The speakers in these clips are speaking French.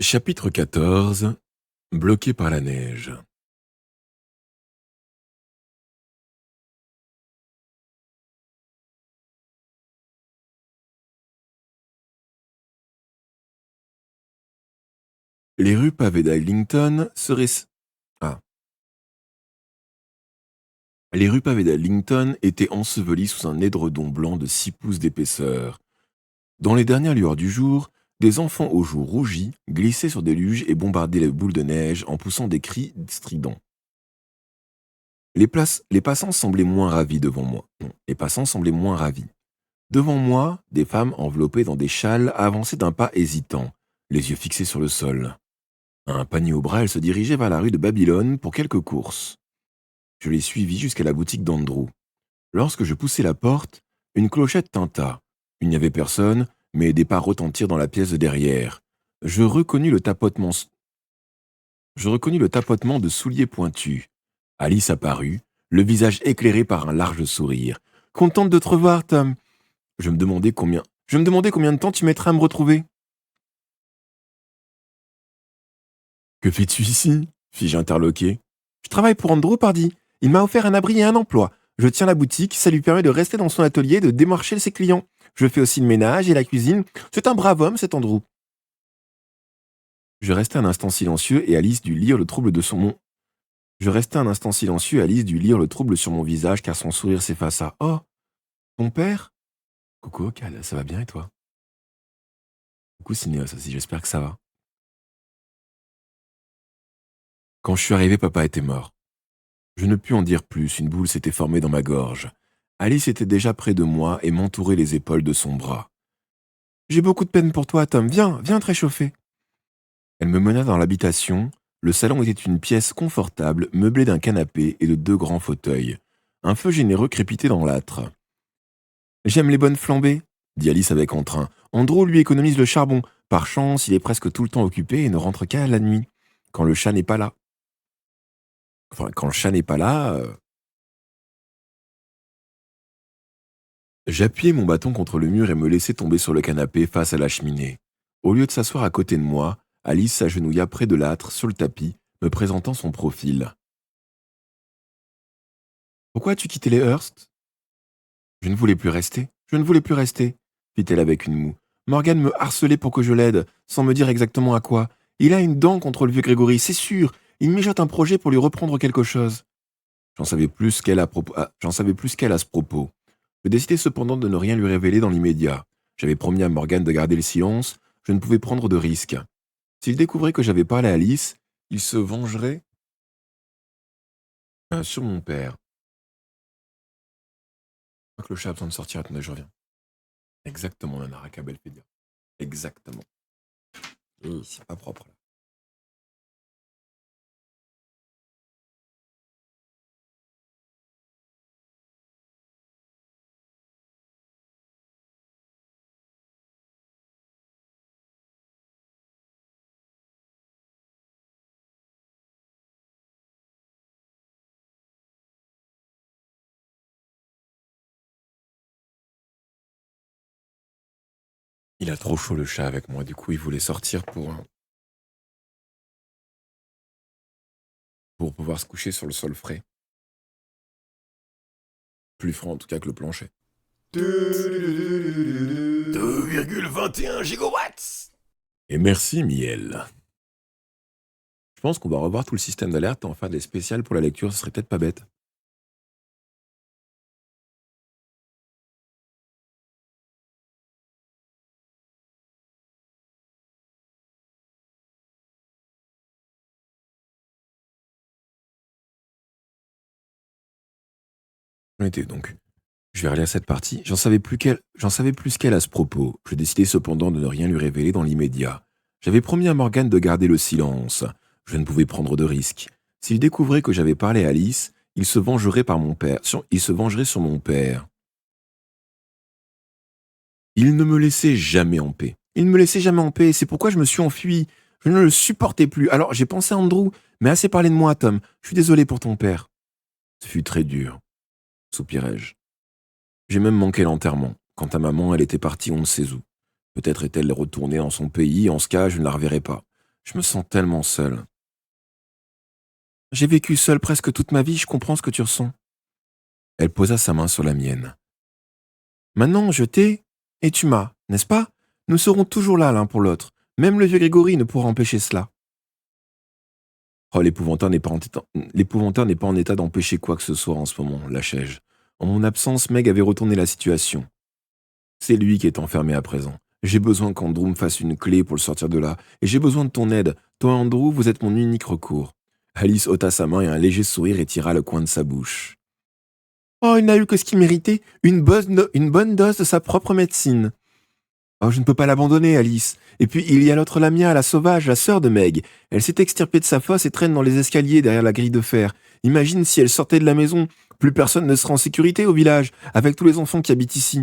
Chapitre 14. Bloqué par la neige. Les rues pavées d'Arlington seraient... Ah. Les rues pavées d'Arlington étaient ensevelies sous un édredon blanc de 6 pouces d'épaisseur. Dans les dernières lueurs du jour, des enfants aux joues rougies glissaient sur des luges et bombardaient les boules de neige en poussant des cris stridents. Les passants semblaient moins ravis devant moi. Non, les passants semblaient moins ravis. Devant moi, des femmes enveloppées dans des châles avançaient d'un pas hésitant, les yeux fixés sur le sol. Un panier au bras, elles se dirigeaient vers la rue de Babylone pour quelques courses. Je les suivis jusqu'à la boutique d'Andrew. Lorsque je poussai la porte, une clochette tinta. Il n'y avait personne, mais des pas retentirent dans la pièce de derrière. Je reconnus le tapotement de souliers pointus. Alice apparut, le visage éclairé par un large sourire. « Contente de te revoir, Tom. Je me demandais combien de temps tu mettrais à me retrouver. » « Que fais-tu ici ?» fis-je interloqué. « Je travaille pour Andrew, pardi. Il m'a offert un abri et un emploi. Je tiens la boutique, ça lui permet de rester dans son atelier et de démarcher ses clients. Je fais aussi le ménage et la cuisine. C'est un brave homme, cet Andrew. » Je restai un instant silencieux et Alice dut lire le trouble de son sur mon visage car son sourire s'effaça. « Oh, ton père ?»« Coucou, Cal, ça va bien et toi ?»« Coucou, Cinéos aussi, j'espère que ça va. » Quand je suis arrivé, papa était mort. Je ne pus en dire plus, une boule s'était formée dans ma gorge. Alice était déjà près de moi et m'entourait les épaules de son bras. « J'ai beaucoup de peine pour toi, Tom. Viens te réchauffer. » Elle me mena dans l'habitation. Le salon était une pièce confortable, meublée d'un canapé et de 2 grands fauteuils. Un feu généreux crépitait dans l'âtre. « J'aime les bonnes flambées, » dit Alice avec entrain. « Andrew lui économise le charbon. Par chance, il est presque tout le temps occupé et ne rentre qu'à la nuit, quand le chat n'est pas là. » Enfin, quand le chat n'est pas là... J'appuyai mon bâton contre le mur et me laissai tomber sur le canapé face à la cheminée. Au lieu de s'asseoir à côté de moi, Alice s'agenouilla près de l'âtre, sur le tapis, me présentant son profil. « Pourquoi as-tu quitté les Hearst ?»« Je ne voulais plus rester, fit-elle avec une moue. Morgan me harcelait pour que je l'aide, sans me dire exactement à quoi. Il a une dent contre le vieux Grégory, c'est sûr. Il mijote un projet pour lui reprendre quelque chose. » J'en savais plus qu'elle à ce propos. Je décidai cependant de ne rien lui révéler dans l'immédiat. J'avais promis à Morgan de garder le silence, je ne pouvais prendre de risques. S'il découvrait que j'avais parlé à Alice, il se vengerait sur mon père. Je crois que le chat a besoin de sortir, attendez, je reviens. Exactement, Nana Rakabelpedia. Exactement. Oui, c'est pas propre là. Il a trop chaud le chat avec moi, du coup il voulait sortir pour pouvoir se coucher sur le sol frais. Plus frais en tout cas que le plancher. 2,21 gigawatts. Et merci Miel. Je pense qu'on va revoir tout le système d'alerte et en faire des spéciales pour la lecture, ce serait peut-être pas bête. Donc, je vais relire cette partie. J'en savais plus qu'elle à ce propos. Je décidai cependant de ne rien lui révéler dans l'immédiat. J'avais promis à Morgan de garder le silence. Je ne pouvais prendre de risques. S'il découvrait que j'avais parlé à Alice, il se vengerait sur mon père. Il ne me laissait jamais en paix. Et c'est pourquoi je me suis enfui. Je ne le supportais plus. Alors j'ai pensé à Andrew, mais assez parlé de moi, Tom. Je suis désolé pour ton père. Ce fut très dur, soupirai-je. J'ai même manqué l'enterrement. Quant à maman, elle était partie on ne sait où. Peut-être est-elle retournée dans son pays, en ce cas, je ne la reverrai pas. Je me sens tellement seul. J'ai vécu seul presque toute ma vie, je comprends ce que tu ressens. Elle posa sa main sur la mienne. Maintenant, je t'ai et tu m'as, n'est-ce pas? Nous serons toujours là l'un pour l'autre. Même le vieux Grégory ne pourra empêcher cela. Oh, l'épouvantail n'est pas en état d'empêcher quoi que ce soit en ce moment, lâchai-je. En mon absence, Meg avait retourné la situation. C'est lui qui est enfermé à présent. J'ai besoin qu'Andrew me fasse une clé pour le sortir de là, et j'ai besoin de ton aide. Toi, Andrew, vous êtes mon unique recours. Alice ôta sa main et un léger sourire étira le coin de sa bouche. Oh, il n'a eu que ce qu'il méritait, une bonne dose de sa propre médecine. Oh, je ne peux pas l'abandonner, Alice. Et puis, il y a l'autre Lamia, la sauvage, la sœur de Meg. Elle s'est extirpée de sa fosse et traîne dans les escaliers derrière la grille de fer. Imagine si elle sortait de la maison. Plus personne ne serait en sécurité au village, avec tous les enfants qui habitent ici.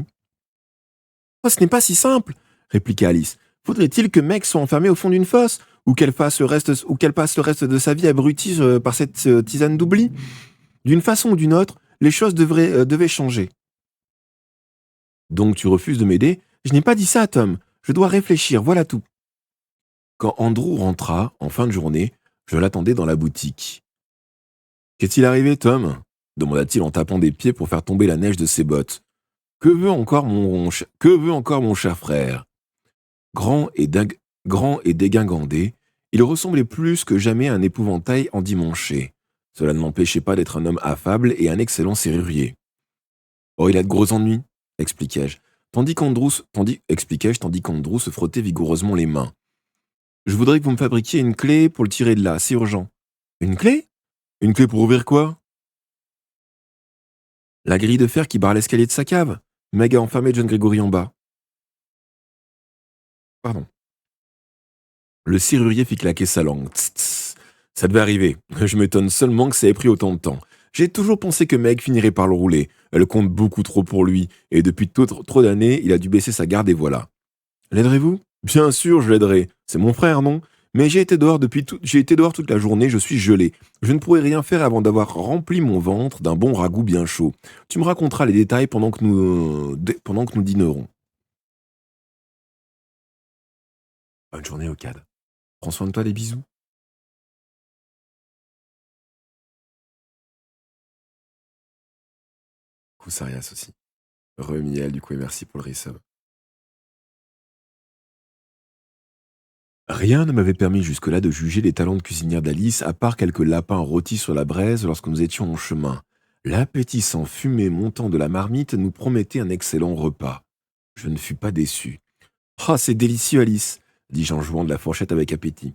Oh, ce n'est pas si simple, répliqua Alice. Faudrait-il que Meg soit enfermée au fond d'une fosse, ou qu'elle passe le reste de sa vie abrutie par cette tisane d'oubli? D'une façon ou d'une autre, les choses devaient changer. Donc tu refuses de m'aider? Je n'ai pas dit ça, Tom. Je dois réfléchir, voilà tout. Quand Andrew rentra, en fin de journée, je l'attendais dans la boutique. Qu'est-il arrivé, Tom? Demanda-t-il en tapant des pieds pour faire tomber la neige de ses bottes. Que veut encore mon cher frère? Grand et, grand et dégingandé, il ressemblait plus que jamais à un épouvantail endimanché. Cela ne l'empêchait pas d'être un homme affable et un excellent serrurier. Oh, il a de gros ennuis, expliquai-je, tandis qu'Andrew se frottait vigoureusement les mains. Je voudrais que vous me fabriquiez une clé pour le tirer de là, c'est urgent. Une clé? Une clé pour ouvrir quoi? La grille de fer qui barre l'escalier de sa cave. Meg a enfermé John Gregory en bas. Pardon. Le serrurier fit claquer sa langue. Tss, tss. Ça devait arriver. Je m'étonne seulement que ça ait pris autant de temps. J'ai toujours pensé que Meg finirait par le rouler. Elle compte beaucoup trop pour lui, et depuis trop d'années, il a dû baisser sa garde et voilà. L'aiderez-vous? Bien sûr, je l'aiderai. C'est mon frère, non? Mais j'ai été dehors toute la journée, je suis gelé. Je ne pourrai rien faire avant d'avoir rempli mon ventre d'un bon ragoût bien chaud. Tu me raconteras les détails pendant que nous dînerons. Bonne journée, Ocade. Prends soin de toi, des bisous. Coussarias aussi. Miel, du coup, et merci pour le resub. Rien ne m'avait permis jusque-là de juger les talents de cuisinière d'Alice, à part quelques lapins rôtis sur la braise lorsque nous étions en chemin. L'appétissant fumée montant de la marmite nous promettait un excellent repas. Je ne fus pas déçu. Ah, c'est délicieux, Alice, dis-je en jouant de la fourchette avec appétit.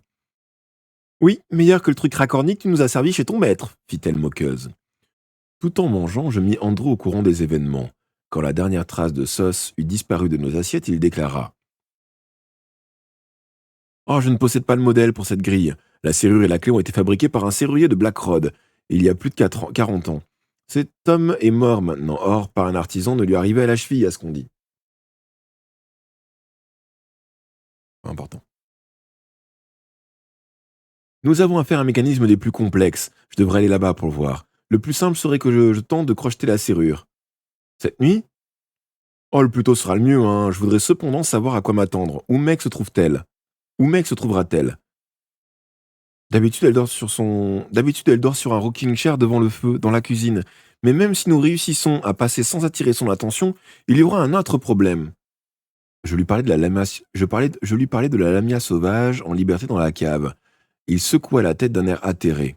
Oui, meilleur que le truc racorni que tu nous as servi chez ton maître, fit-elle moqueuse. Tout en mangeant, je mis Andrew au courant des événements. Quand la dernière trace de sauce eut disparu de nos assiettes, il déclara: Oh, je ne possède pas le modèle pour cette grille. La serrure et la clé ont été fabriquées par un serrurier de Blackrod, il y a plus de 40 ans. Cet homme est mort maintenant, or, par un artisan ne lui arrivait à la cheville, à ce qu'on dit. Important. Nous avons affaire à un mécanisme des plus complexes. Je devrais aller là-bas pour le voir. Le plus simple serait que je tente de crocheter la serrure. Cette nuit? Oh, le plus tôt sera le mieux, hein. Je voudrais cependant savoir à quoi m'attendre. Où Meg se trouve-t-elle? Où Meg se trouvera-t-elle? D'habitude, elle dort sur un rocking chair devant le feu, dans la cuisine. Mais même si nous réussissons à passer sans attirer son attention, il y aura un autre problème. Je lui parlais de la lamia sauvage en liberté dans la cave. Il secoua la tête d'un air atterré.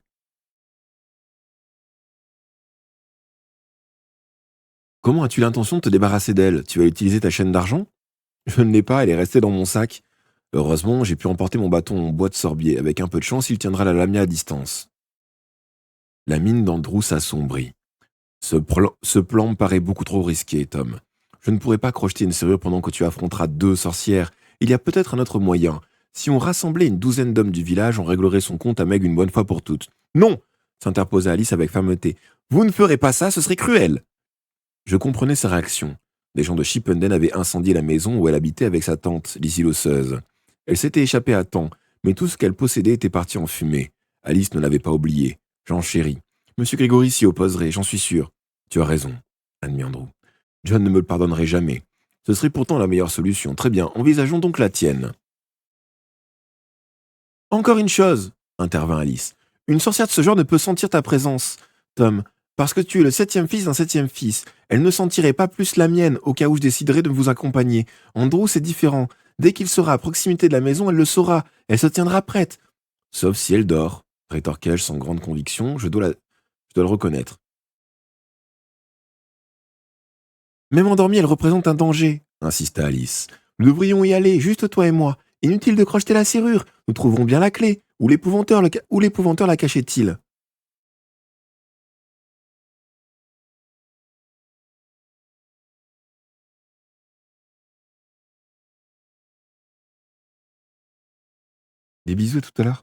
Comment as-tu l'intention de te débarrasser d'elle? Tu vas utiliser ta chaîne d'argent? Je ne l'ai pas, elle est restée dans mon sac. Heureusement, j'ai pu emporter mon bâton en bois de sorbier. Avec un peu de chance, il tiendra la lamia à distance. La mine d'Andrew s'assombrit. Ce plan me paraît beaucoup trop risqué, Tom. Je ne pourrai pas crocheter une serrure pendant que tu affronteras 2 sorcières. Il y a peut-être un autre moyen. Si on rassemblait une douzaine d'hommes du village, on réglerait son compte à Meg une bonne fois pour toutes. Non, s'interposa Alice avec fermeté. Vous ne ferez pas ça, ce serait cruel. Je comprenais sa réaction. Les gens de Chippenden avaient incendié la maison où elle habitait avec sa tante, Lizzie l'osseuse. Elle s'était échappée à temps, mais tout ce qu'elle possédait était parti en fumée. Alice ne l'avait pas oublié. J'en chéris. Monsieur Grégory s'y opposerait, j'en suis sûr. Tu as raison, admit Andrew. John ne me le pardonnerait jamais. Ce serait pourtant la meilleure solution. Très bien, envisageons donc la tienne. Encore une chose, intervint Alice. Une sorcière de ce genre ne peut sentir ta présence, Tom, parce que tu es le septième fils d'un septième fils. Elle ne sentirait pas plus la mienne au cas où je déciderais de vous accompagner. Andrew, c'est différent. Dès qu'il sera à proximité de la maison, elle le saura. Elle se tiendra prête. Sauf si elle dort, rétorquai-je sans grande conviction, je dois le reconnaître. Même endormie, elle représente un danger, insista Alice. Nous devrions y aller, juste toi et moi. Inutile de crocheter la serrure. Nous trouverons bien la clé. Où l'épouvanteur la cachait-il? Des bisous à tout à l'heure.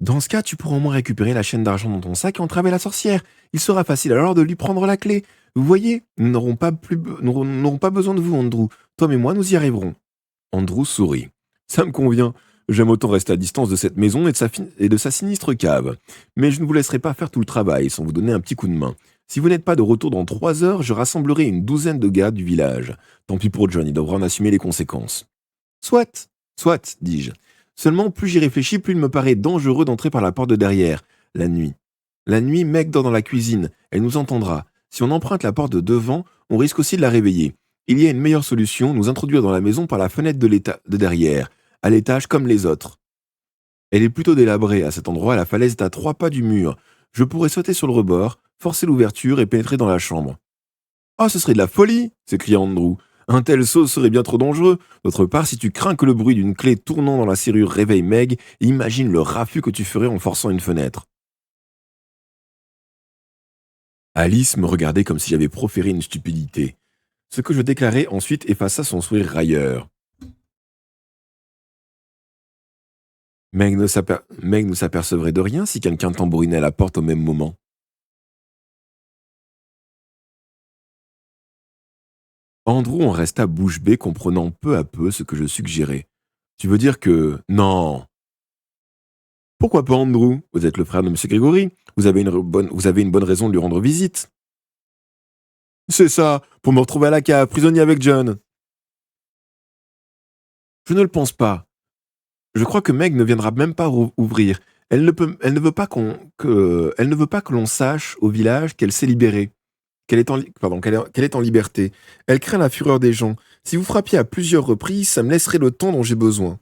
Dans ce cas, tu pourras au moins récupérer la chaîne d'argent dans ton sac et entraver la sorcière. Il sera facile alors de lui prendre la clé. Vous voyez, nous n'aurons pas besoin de vous, Andrew. Tom et moi, nous y arriverons. Andrew sourit. Ça me convient. J'aime autant rester à distance de cette maison et de sa sinistre cave. Mais je ne vous laisserai pas faire tout le travail sans vous donner un petit coup de main. Si vous n'êtes pas de retour dans 3 heures, je rassemblerai une douzaine de gars du village. Tant pis pour John, il devra en assumer les conséquences. Soit, soit, dis-je. Seulement, plus j'y réfléchis, plus il me paraît dangereux d'entrer par la porte de derrière, la nuit. La nuit, Meg dort dans la cuisine, elle nous entendra. Si on emprunte la porte de devant, on risque aussi de la réveiller. Il y a une meilleure solution, nous introduire dans la maison par la fenêtre de derrière, à l'étage comme les autres. Elle est plutôt délabrée, à cet endroit, la falaise est à 3 pas du mur. Je pourrais sauter sur le rebord, forcer l'ouverture et pénétrer dans la chambre. Ah, ce serait de la folie s'écria Andrew. Un tel saut serait bien trop dangereux. D'autre part, si tu crains que le bruit d'une clé tournant dans la serrure réveille Meg, imagine le raffut que tu ferais en forçant une fenêtre. Alice me regardait comme si j'avais proféré une stupidité. Ce que je déclarai ensuite effaça son sourire railleur. Meg ne s'apercevrait de rien si quelqu'un tambourinait à la porte au même moment. Andrew en resta bouche bée, comprenant peu à peu ce que je suggérais. Tu veux dire que... Non. Pourquoi pas Andrew? Vous êtes le frère de M. Grégory. Vous avez une bonne raison de lui rendre visite. C'est ça, pour me retrouver à la cave, prisonnier avec John. Je ne le pense pas. Je crois que Meg ne viendra même pas ouvrir. Elle ne veut pas elle ne veut pas que l'on sache au village qu'elle s'est libérée, qu'elle est en liberté. Elle craint la fureur des gens. Si vous frappiez à plusieurs reprises, ça me laisserait le temps dont j'ai besoin.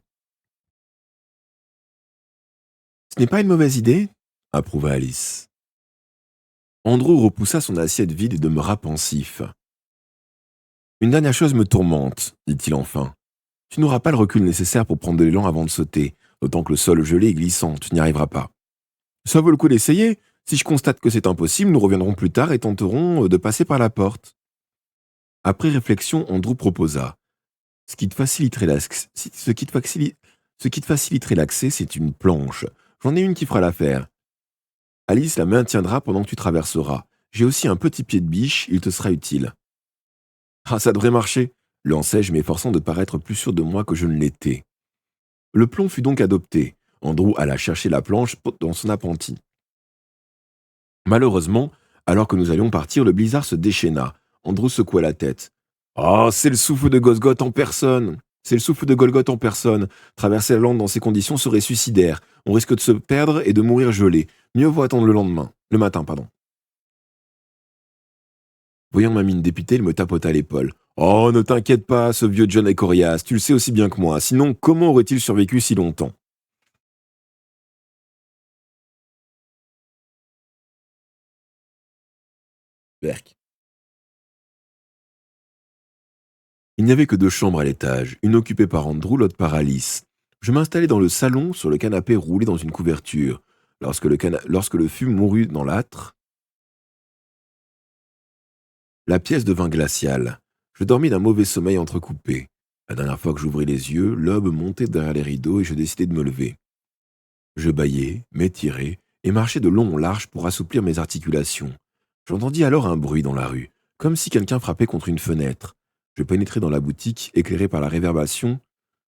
Ce n'est pas une mauvaise idée, approuva Alice. Andrew repoussa son assiette vide et demeura pensif. Une dernière chose me tourmente, dit-il enfin. Tu n'auras pas le recul nécessaire pour prendre de l'élan avant de sauter, d'autant que le sol gelé est glissant, tu n'y arriveras pas. Ça vaut le coup d'essayer. Si je constate que c'est impossible, nous reviendrons plus tard et tenterons de passer par la porte. Après réflexion, Andrew proposa. Ce qui te faciliterait l'accès, c'est une planche. J'en ai une qui fera l'affaire. Alice la maintiendra pendant que tu traverseras. J'ai aussi un petit pied de biche, il te sera utile. Ah, ça devrait marcher, lançai-je, m'efforçant de paraître plus sûr de moi que je ne l'étais. Le plan fut donc adopté. Andrew alla chercher la planche dans son appentis. Malheureusement, alors que nous allions partir, le blizzard se déchaîna. Andrew secoua la tête. Ah, c'est le souffle de Golgoth en personne. C'est le souffle de Golgoth en personne. Traverser la lande dans ces conditions serait suicidaire. On risque de se perdre et de mourir gelé. Mieux vaut attendre le matin, pardon. Voyant ma mine dépitée, il me tapota l'épaule. Oh, ne t'inquiète pas, ce vieux John est coriace, tu le sais aussi bien que moi. Sinon, comment aurait-il survécu si longtemps? Berk. Il n'y avait que 2 chambres à l'étage, une occupée par Andrew, l'autre par Alice. Je m'installai dans le salon, sur le canapé roulé dans une couverture. Lorsque le fût mourut dans l'âtre, la pièce devint glaciale. Je dormis d'un mauvais sommeil entrecoupé. La dernière fois que j'ouvris les yeux, l'aube montait derrière les rideaux et je décidai de me lever. Je bâillai, m'étirai et marchai de long en large pour assouplir mes articulations. J'entendis alors un bruit dans la rue, comme si quelqu'un frappait contre une fenêtre. Je pénétrai dans la boutique, éclairé par la réverbération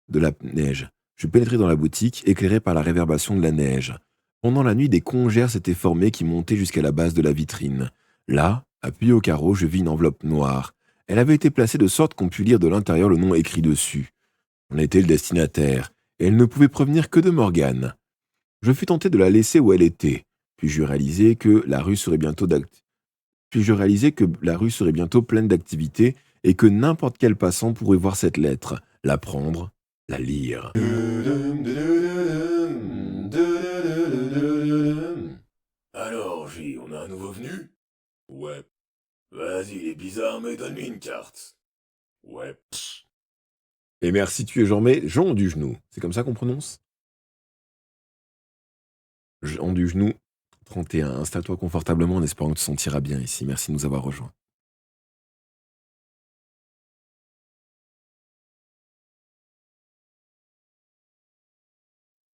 de la neige. Je pénétrai dans la boutique, éclairé par la réverbération de la neige. Pendant la nuit, des congères s'étaient formées qui montaient jusqu'à la base de la vitrine. Là, appuyé au carreau, je vis une enveloppe noire. Elle avait été placée de sorte qu'on put lire de l'intérieur le nom écrit dessus. On était le destinataire, et elle ne pouvait provenir que de Morgane. Je fus tenté de la laisser où elle était, puis je réalisai que la rue serait bientôt pleine d'activités et que n'importe quel passant pourrait voir cette lettre, la prendre, la lire. Alors, J, on a un nouveau venu? Ouais. Vas-y, il est bizarre, mais donne-lui une carte. Ouais. Et merci, tu es Jean du genou. C'est comme ça qu'on prononce? Jean du genou, 31. Installe-toi confortablement en espérant que tu te sentiras bien ici. Merci de nous avoir rejoints.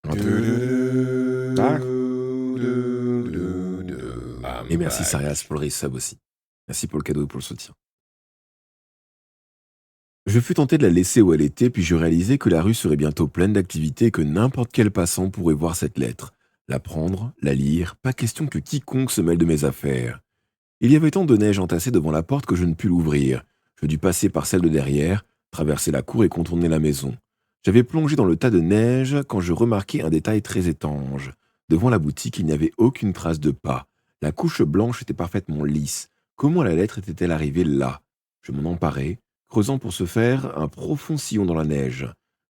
Ah. Et merci Sarias pour le resub aussi. Merci pour le cadeau et pour le soutien. Je fus tenté de la laisser où elle était, puis je réalisai que la rue serait bientôt pleine d'activités et que n'importe quel passant pourrait voir cette lettre, la prendre, la lire, pas question que quiconque se mêle de mes affaires. Il y avait tant de neige entassée devant la porte que je ne pus l'ouvrir. Je dus passer par celle de derrière, traverser la cour et contourner la maison. J'avais plongé dans le tas de neige quand je remarquai un détail très étrange. Devant la boutique, il n'y avait aucune trace de pas. La couche blanche était parfaitement lisse. Comment la lettre était-elle arrivée là? Je m'en emparai, creusant pour se faire un profond sillon dans la neige.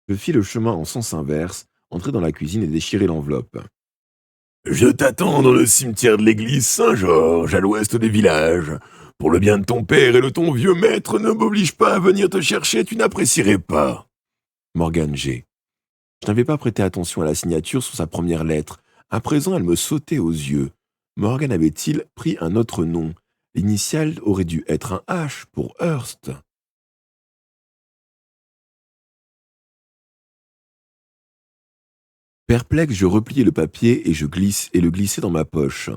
Je fis le chemin en sens inverse, entrai dans la cuisine et déchirai l'enveloppe. Je t'attends dans le cimetière de l'église Saint-Georges, à l'ouest des villages. Pour le bien de ton père et de ton vieux maître, ne m'oblige pas à venir te chercher, tu n'apprécierais pas. Morgane G. Je n'avais pas prêté attention à la signature sur sa première lettre. À présent, elle me sautait aux yeux. Morgan avait-il pris un autre nom? L'initiale aurait dû être un H pour Hearst. Perplexe, je repliai le papier et le glissai dans ma poche.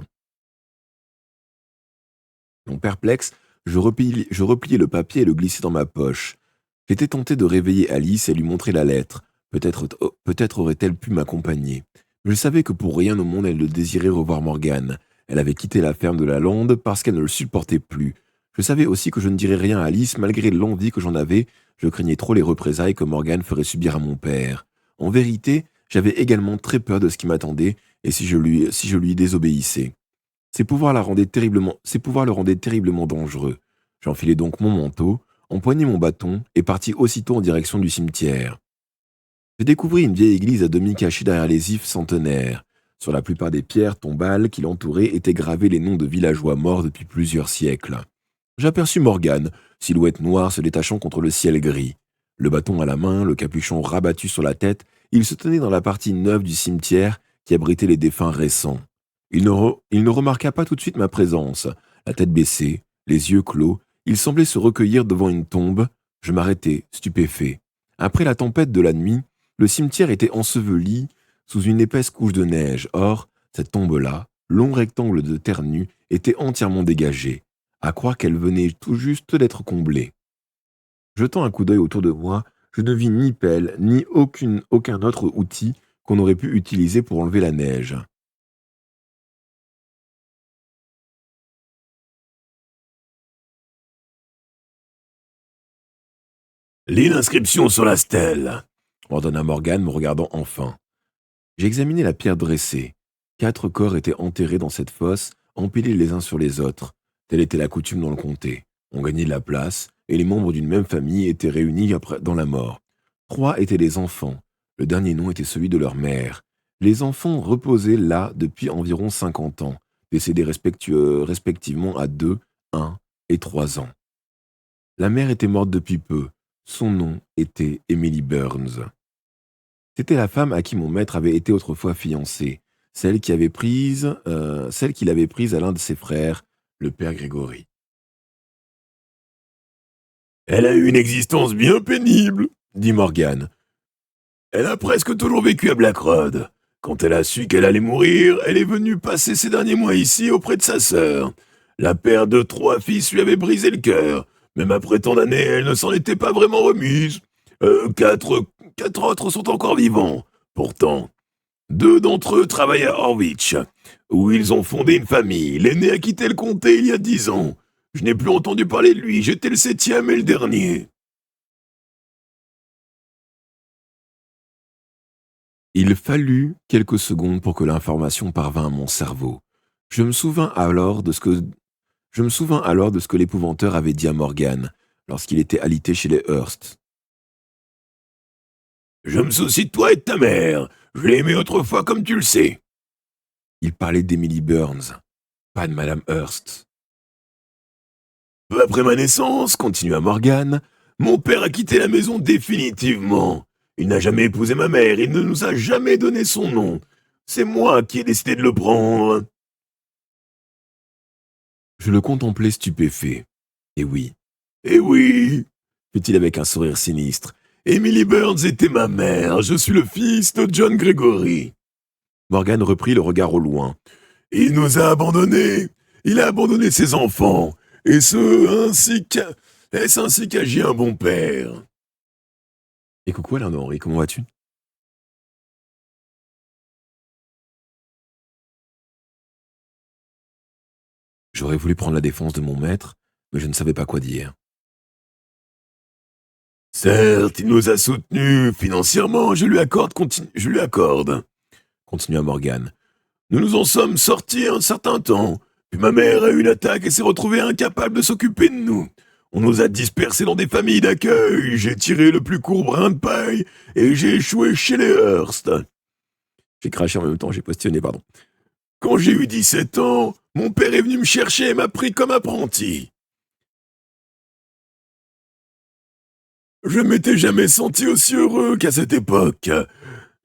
Non, perplexe, je repliai le papier et le glissai dans ma poche. J'étais tenté de réveiller Alice et lui montrer la lettre. Peut-être aurait-elle pu m'accompagner. Je savais que pour rien au monde elle ne désirait revoir Morgane. Elle avait quitté la ferme de la Lande parce qu'elle ne le supportait plus. Je savais aussi que je ne dirais rien à Alice malgré l'envie que j'en avais. Je craignais trop les représailles que Morgane ferait subir à mon père. En vérité, j'avais également très peur de ce qui m'attendait et si je lui désobéissais. Ses pouvoirs le rendaient terriblement dangereux. J'enfilai donc mon manteau, empoignai mon bâton et partis aussitôt en direction du cimetière. Je découvris une vieille église à demi cachée derrière les ifs centenaires. Sur la plupart des pierres tombales qui l'entouraient étaient gravés les noms de villageois morts depuis plusieurs siècles. J'aperçus Morgane, silhouette noire se détachant contre le ciel gris. Le bâton à la main, le capuchon rabattu sur la tête, il se tenait dans la partie neuve du cimetière qui abritait les défunts récents. Il ne remarqua pas tout de suite ma présence. La tête baissée, les yeux clos, il semblait se recueillir devant une tombe. Je m'arrêtai, stupéfait. Après la tempête de la nuit, le cimetière était enseveli sous une épaisse couche de neige. Or, cette tombe-là, long rectangle de terre nue, était entièrement dégagée, à croire qu'elle venait tout juste d'être comblée. Jetant un coup d'œil autour de moi, je ne vis ni pelle, ni aucun autre outil qu'on aurait pu utiliser pour enlever la neige. Lis l'inscription sur la stèle, ordonna Morgane me regardant enfin. J'examinai la pierre dressée. 4 corps étaient enterrés dans cette fosse, empilés les uns sur les autres. Telle était la coutume dans le comté. On gagnait de la place, et les membres d'une même famille étaient réunis dans la mort. 3 étaient les enfants. Le dernier nom était celui de leur mère. Les enfants reposaient là depuis environ 50 ans, décédés respectivement à 2, 1 et 3 ans. La mère était morte depuis peu. Son nom était Emily Burns. C'était la femme à qui mon maître avait été autrefois fiancé, celle qu'il avait prise à l'un de ses frères, le père Grégory. Elle a eu une existence bien pénible, Dit Morgane. Elle a presque toujours vécu à Blackrod. Quand elle a su qu'elle allait mourir, elle est venue passer ses derniers mois ici auprès de sa sœur. La perte de 3 fils lui avait brisé le cœur. Même après tant d'années, elle ne s'en était pas vraiment remise. 4 autres sont encore vivants. Pourtant, 2 d'entre eux travaillent à Horwich, où ils ont fondé une famille. L'aîné a quitté le comté il y a 10 ans. Je n'ai plus entendu parler de lui, j'étais le 7e et le dernier. Il fallut quelques secondes pour que l'information parvint à mon cerveau. Je me souvins alors de ce que l'épouvanteur avait dit à Morgan lorsqu'il était alité chez les Hearst. Je me soucie de toi et de ta mère. Je l'ai aimée autrefois comme tu le sais. Il parlait d'Emily Burns, pas de Madame Hearst. Peu après ma naissance, continua Morgan, mon père a quitté la maison définitivement. Il n'a jamais épousé ma mère, il ne nous a jamais donné son nom. C'est moi qui ai décidé de le prendre. Je le contemplais stupéfait. Eh oui, fit-il avec un sourire sinistre. Emily Burns était ma mère, je suis le fils de John Gregory. Morgan reprit le regard au loin. Il nous a abandonnés. Il a abandonné ses enfants. Est-ce ainsi qu'agit un bon père? Et coucou Alain Henri, comment vas-tu? J'aurais voulu prendre la défense de mon maître, mais je ne savais pas quoi dire. Certes, il nous a soutenus financièrement, je lui accorde, continua Morgan. Nous nous en sommes sortis un certain temps, puis ma mère a eu une attaque et s'est retrouvée incapable de s'occuper de nous. On nous a dispersés dans des familles d'accueil, j'ai tiré le plus court brin de paille et j'ai échoué chez les Hearst. J'ai craché en même temps, j'ai postillonné, pardon. Quand j'ai eu 17 ans, mon père est venu me chercher et m'a pris comme apprenti. Je m'étais jamais senti aussi heureux qu'à cette époque.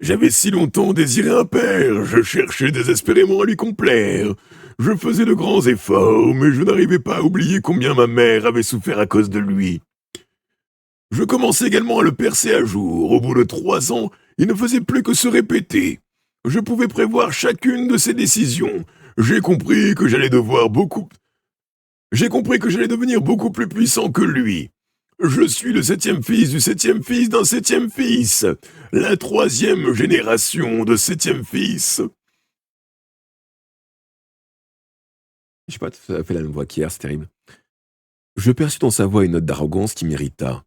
J'avais si longtemps désiré un père, je cherchais désespérément à lui complaire. Je faisais de grands efforts, mais je n'arrivais pas à oublier combien ma mère avait souffert à cause de lui. Je commençais également à le percer à jour. Au bout de 3 ans, il ne faisait plus que se répéter. Je pouvais prévoir chacune de ses décisions. J'ai compris que j'allais devenir beaucoup plus puissant que lui. Je suis le 7e fils du 7e fils d'un 7e fils. La 3e génération de 7e fils. Je sais pas, ça a fait la même voix qu'hier, c'est terrible. Je perçus dans sa voix une note d'arrogance qui m'irrita.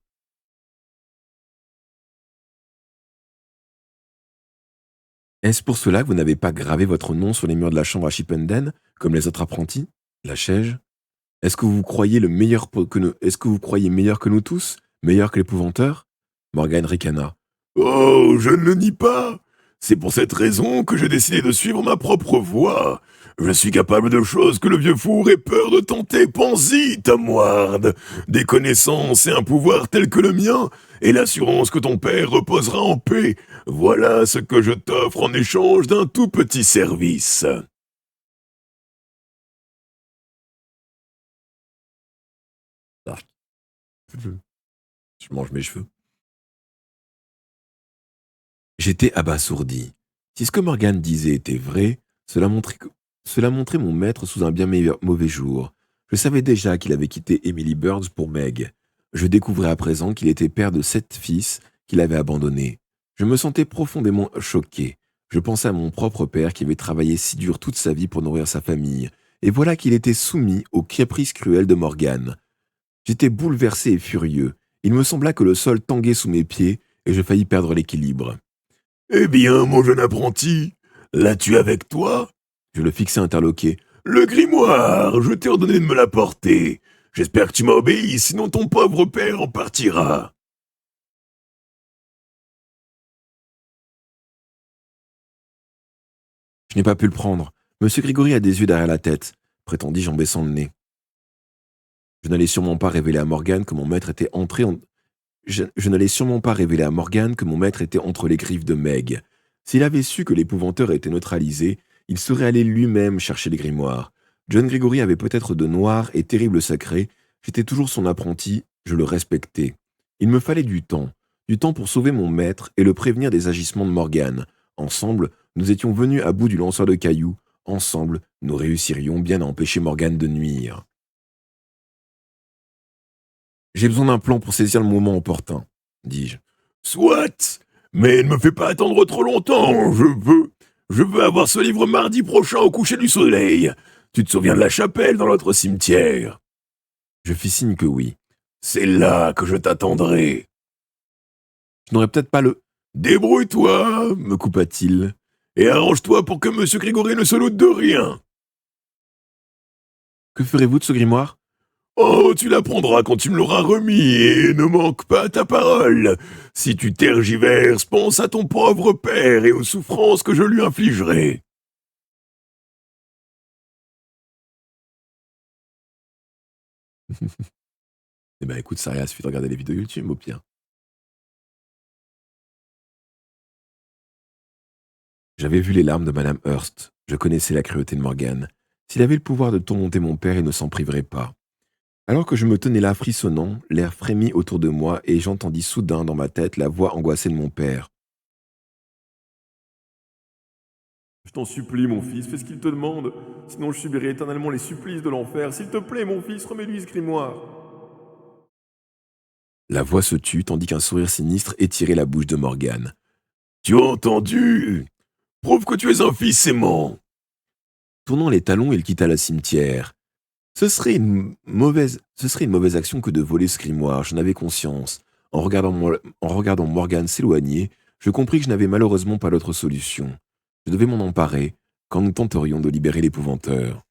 Est-ce pour cela que vous n'avez pas gravé votre nom sur les murs de la chambre à Chippenden, comme les autres apprentis? Lâchai-je. Est-ce que vous croyez meilleur que nous tous? Meilleur que l'épouvanteur? Morgan ricana. Oh, je ne le nie pas. C'est pour cette raison que j'ai décidé de suivre ma propre voie. Je suis capable de choses que le vieux fou aurait peur de tenter. Pense-y, Tom Ward. Des connaissances et un pouvoir tel que le mien, et l'assurance que ton père reposera en paix. Voilà ce que je t'offre en échange d'un tout petit service. Je mange mes cheveux. J'étais abasourdi. Si ce que Morgan disait était vrai, cela montrait mon maître sous un bien mauvais jour. Je savais déjà qu'il avait quitté Emily Burns pour Meg. Je découvrais à présent qu'il était père de 7 fils qu'il avait abandonnés. Je me sentais profondément choqué. Je pensais à mon propre père qui avait travaillé si dur toute sa vie pour nourrir sa famille. Et voilà qu'il était soumis aux caprices cruels de Morgan. J'étais bouleversé et furieux. Il me sembla que le sol tanguait sous mes pieds et je faillis perdre l'équilibre. « Eh bien, mon jeune apprenti, l'as-tu avec toi ?» Je le fixai interloqué. « Le grimoire, je t'ai ordonné de me l'apporter. J'espère que tu m'as obéi, sinon ton pauvre père en partira. » Je n'ai pas pu le prendre. Monsieur Grégory a des yeux derrière la tête, prétendis-je en baissant le nez. Je n'allais sûrement pas révéler à Morgan que mon maître était entre les griffes de Meg. S'il avait su que l'épouvanteur était neutralisé, il serait allé lui-même chercher les grimoires. John Gregory avait peut-être de noirs et terribles secrets. J'étais toujours son apprenti, je le respectais. Il me fallait du temps pour sauver mon maître et le prévenir des agissements de Morgan. Ensemble, nous étions venus à bout du lanceur de cailloux. Ensemble, nous réussirions bien à empêcher Morgan de nuire. J'ai besoin d'un plan pour saisir le moment opportun, dis-je. Soit, mais ne me fais pas attendre trop longtemps. Je veux avoir ce livre mardi prochain au coucher du soleil. Tu te souviens de la chapelle dans notre cimetière? Je fis signe que oui. C'est là que je t'attendrai. Je n'aurais peut-être pas le... Débrouille-toi, me coupa-t-il, et arrange-toi pour que M. Grégory ne se doute de rien. Que ferez-vous de ce grimoire? Oh, tu l'apprendras quand tu me l'auras remis, et ne manque pas à ta parole. Si tu tergiverses, pense à ton pauvre père et aux souffrances que je lui infligerai. Eh ben écoute, ça suffit de regarder les vidéos YouTube, au pire. J'avais vu les larmes de Madame Hurst. Je connaissais la cruauté de Morgan. S'il avait le pouvoir de tourmenter mon père, il ne s'en priverait pas. Alors que je me tenais là frissonnant, l'air frémit autour de moi et j'entendis soudain dans ma tête la voix angoissée de mon père. Je t'en supplie, mon fils, fais ce qu'il te demande. Sinon je subirai éternellement les supplices de l'enfer. S'il te plaît, mon fils, remets-lui ce grimoire. La voix se tut tandis qu'un sourire sinistre étirait la bouche de Morgan. Tu as entendu? Prouve que tu es un fils aimant. Tournant les talons, il quitta le cimetière. Ce serait une mauvaise action que de voler ce grimoire, j'en avais conscience. En regardant Morgan s'éloigner, je compris que je n'avais malheureusement pas d'autre solution. Je devais m'en emparer quand nous tenterions de libérer l'épouvanteur.